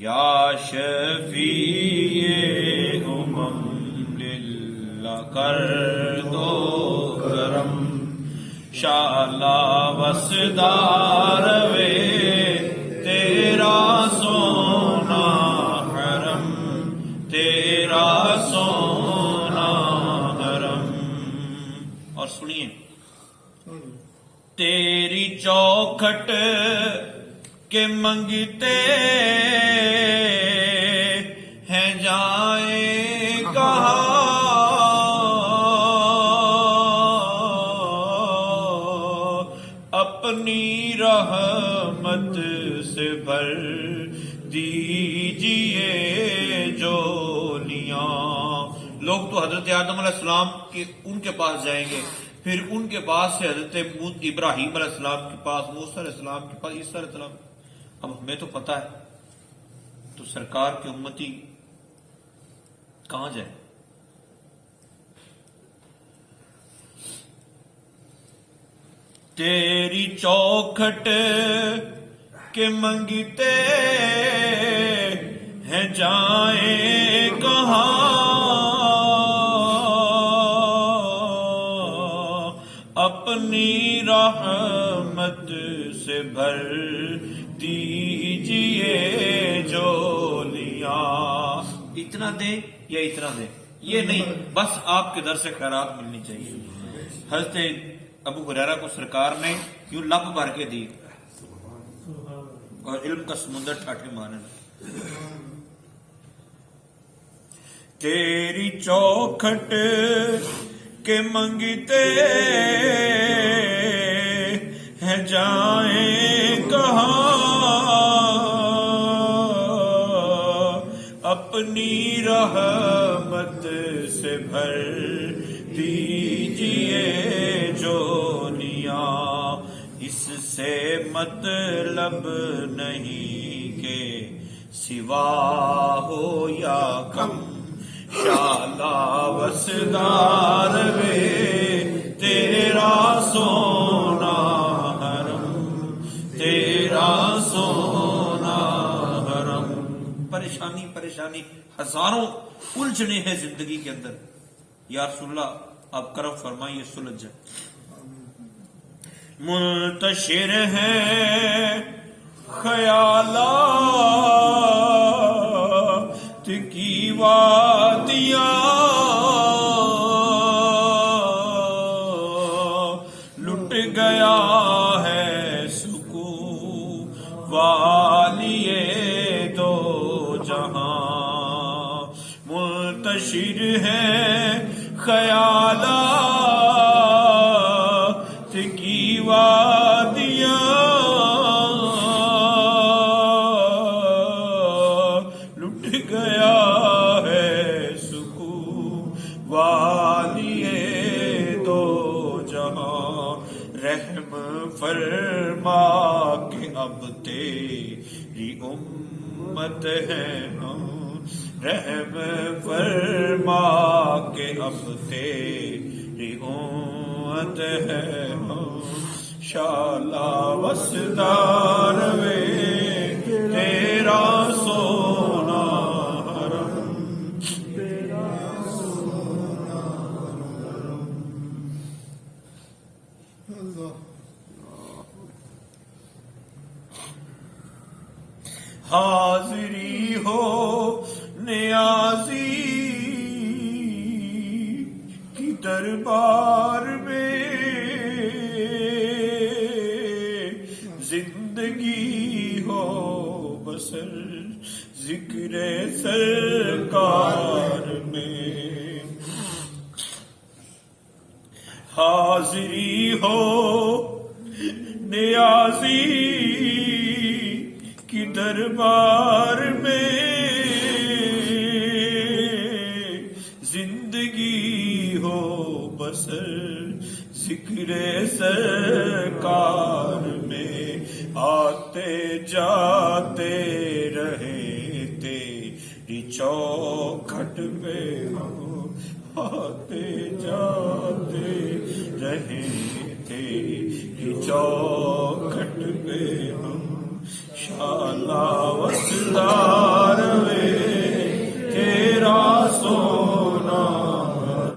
یا شفیع للہ کر دو کرم، شالا وسدار وے تیرا سونا حرم، تیرا سونا حرم۔ اور سنیے، تیری چوکھٹ کے منگتے ہیں جائیں کہاں، اپنی رحمت سے بھر دیجئے جولیاں۔ لوگ تو حضرت آدم علیہ السلام کے ان کے پاس جائیں گے، پھر ان کے پاس سے حضرت ابراہیم علیہ السلام کے پاس، موسیٰ علیہ السلام کے پاس، عیسیٰ علیہ السلام۔ اب ہمیں تو پتہ ہے، تو سرکار کے امتی کہاں جائے؟ تیری چوکھٹ کے منگتے ہیں جائیں کہاں، اپنی رحمت سے بھر دیجئے جولیاں۔ اتنا دیں یا اتنا دیں، یہ نہیں، بس آپ کے در سے خیرات ملنی چاہیے۔ حضرت ابو ہریرہ کو سرکار نے یوں لب بھر کے دی اور علم کا سمندر ٹھاٹھے مارنے لگا۔ تیری چوکھٹ کے منگتے ہیں جائیں کہاں، اپنی رحمت سے بھر دیجئے جولیاں۔ اس سے مطلب نہیں کہ سوا ہو یا کم، شالا وسدار وے تیرا سونا حرم، تیرا سونا حرم۔ پریشانی پریشانی ہزاروں الجھنے ہیں زندگی کے اندر، یا رسول اللہ آپ کرم فرمائیے سلجھ جائے۔ منتشر ہیں خیالات کی وادیاں، لٹ گیا ہے سکون والیے دو جہاں۔ منتشر ہیں خیالات کی وادیاں، لٹ گیا ہے سکون والیے دو جہاں۔ رحم فرما کہ اب تیری امت ہے ہم، رحم فرما کہ اب تیری امت ہے ہم، شالا وسدار وے تیرا سونا حرم، تیرا سونا حرم۔ حاضری ہو نیازی کی دربار میں، زندگی ہو بسر ذکر سرکار میں۔ حاضری ہو نیازی کی دربار میں، زندگی ہو بسر ذکر سرکار میں۔ آتے جاتے رہے تیری چوکھٹ پہ ہم، آتے جاتے رہے تیری چوکھٹ پہ ہم، شالا